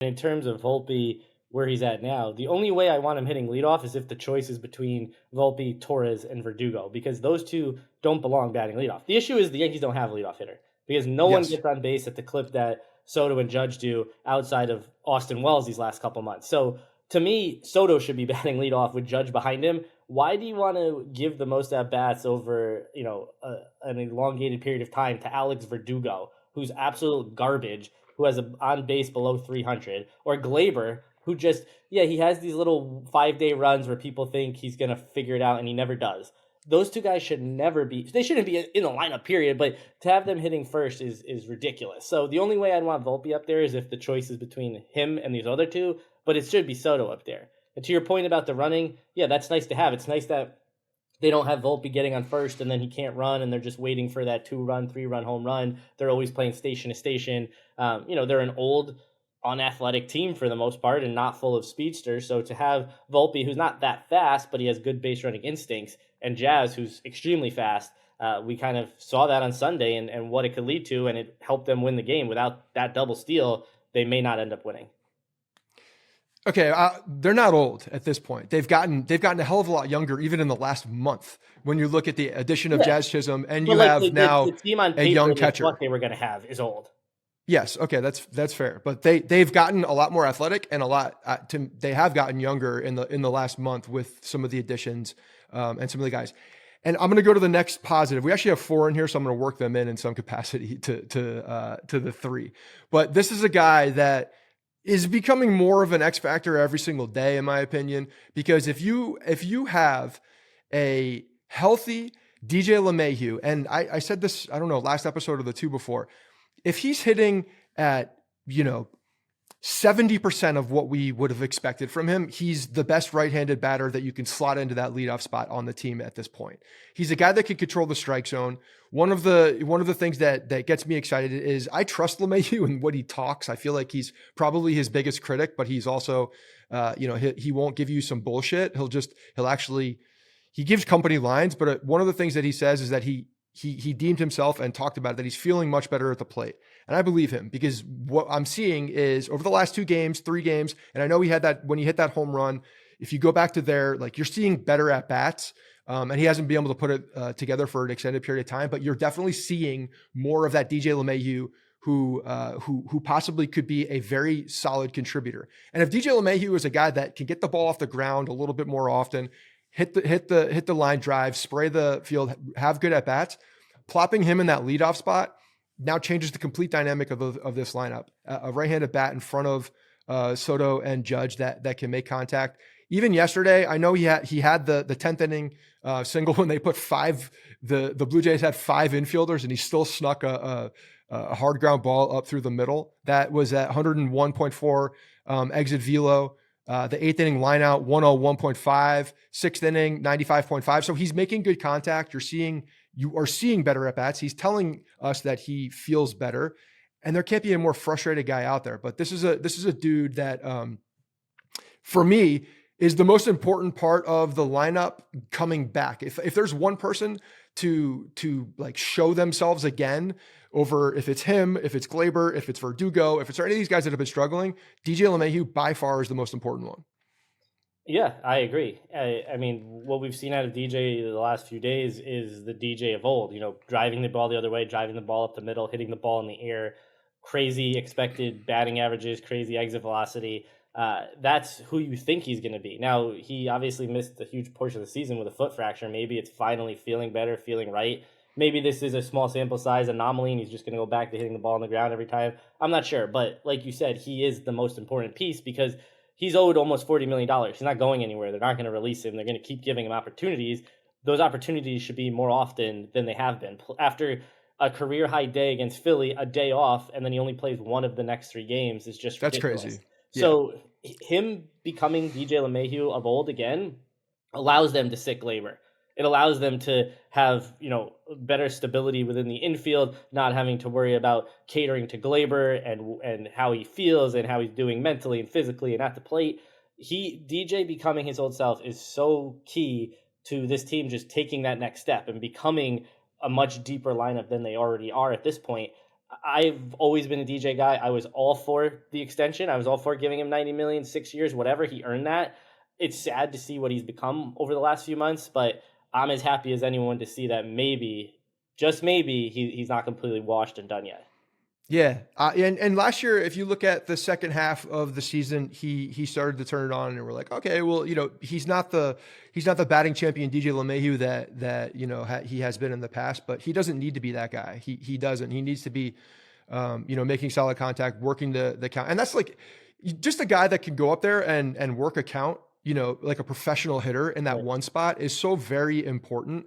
In terms of Volpe, where he's at now, the only way I want him hitting leadoff is if the choice is between Volpe, Torres, and Verdugo, because those two don't belong batting leadoff. The issue is the Yankees don't have a leadoff hitter because no one Yes. gets on base at the clip that Soto and Judge do outside of Austin Wells these last couple months. So to me, Soto should be batting leadoff with Judge behind him. Why do you want to give the most at bats over an elongated period of time to Alex Verdugo, who's absolute garbage, who has a on base below 300, or Glaber, who just he has these little 5 day runs where people think he's gonna figure it out and he never does. Those two guys should never be. They shouldn't be in the lineup, period. But to have them hitting first is ridiculous. So the only way I'd want Volpe up there is if the choice is between him and these other two. But it should be Soto up there. And to your point about the running, yeah, that's nice to have. It's nice that they don't have Volpe getting on first and then he can't run and they're just waiting for that 2-run, 3-run home run. They're always playing station to station. They're an old, unathletic team for the most part and not full of speedsters. So to have Volpe, who's not that fast, but he has good base running instincts, and Jazz, who's extremely fast, we kind of saw that on Sunday and what it could lead to, and it helped them win the game. Without that double steal, they may not end up winning. Okay, they're not old at this point. They've gotten a hell of a lot younger, even in the last month. When you look at the addition of Jazz Chisholm, and you have now the team on paper, a young catcher, what they were going to have is old. Yes, okay, that's fair. But they've gotten a lot more athletic and a lot. They have gotten younger in the last month with some of the additions and some of the guys. And I'm going to go to the next positive. We actually have 4 in here, so I'm going to work them in some capacity to the 3. But this is a guy that is becoming more of an X factor every single day, in my opinion, because if you have a healthy DJ LeMahieu, and I said this, I don't know, last episode or the 2 before, if he's hitting at, 70% of what we would have expected from him, he's the best right-handed batter that you can slot into that leadoff spot on the team at this point. He's a guy that can control the strike zone. One of the things that gets me excited is I trust LeMahieu in what he talks. I feel like he's probably his biggest critic, but he's also, he won't give you some bullshit. He gives company lines, but one of the things that he says is that he deemed himself and talked about it, that he's feeling much better at the plate. And I believe him, because what I'm seeing is over the last 2 games, 3 games, and I know he had that when he hit that home run, if you go back to there, like, you're seeing better at bats. And he hasn't been able to put it together for an extended period of time, but you're definitely seeing more of that DJ LeMahieu who possibly could be a very solid contributor. And if DJ LeMahieu is a guy that can get the ball off the ground a little bit more often, hit the line drive, spray the field, have good at bats, plopping him in that leadoff spot now changes the complete dynamic of this lineup. A right-handed bat in front of Soto and Judge that can make contact. Even yesterday, I know he had the 10th inning single when they put 5. The Blue Jays had 5 infielders, and he still snuck a hard ground ball up through the middle. That was at 101.4 exit velo. The 8th inning line out, 101.5, 6th inning, 95.5. So he's making good contact. You are seeing better at bats. He's telling us that he feels better, and there can't be a more frustrated guy out there. But this is a dude that, for me, is the most important part of the lineup coming back. If there's one person to like show themselves again over, if it's him, if it's Glaber, if it's Verdugo, if it's any of these guys that have been struggling, DJ LeMahieu by far is the most important one. Yeah, I agree. I mean, what we've seen out of DJ the last few days is the DJ of old, driving the ball the other way, driving the ball up the middle, hitting the ball in the air, crazy expected batting averages, crazy exit velocity. That's who you think he's going to be. Now, he obviously missed a huge portion of the season with a foot fracture. Maybe it's finally feeling better, feeling right. Maybe this is a small sample size anomaly and he's just going to go back to hitting the ball on the ground every time. I'm not sure. But like you said, he is the most important piece because he's owed almost $40 million. He's not going anywhere. They're not going to release him. They're going to keep giving him opportunities. Those opportunities should be more often than they have been. After a career high day against Philly, a day off, and then he only plays one of the next 3 games is just ridiculous. That's crazy. Yeah. So him becoming DJ LeMahieu of old again allows them to sit Glaber. It allows them to have, better stability within the infield, not having to worry about catering to Glaber and how he feels and how he's doing mentally and physically and at the plate. DJ becoming his old self is so key to this team just taking that next step and becoming a much deeper lineup than they already are at this point. I've always been a DJ guy. I was all for the extension. I was all for giving him 90 million, 6 years, whatever. He earned that. It's sad to see what he's become over the last few months, but I'm as happy as anyone to see that maybe, just maybe, he's not completely washed and done yet. Yeah, and last year, if you look at the second half of the season, he started to turn it on, and we're like, okay, well, he's not the batting champion DJ LeMahieu that he has been in the past, but he doesn't need to be that guy. He doesn't. He needs to be, making solid contact, working the count, and that's like just a guy that can go up there and work a count. Like a professional hitter in that one spot is so very important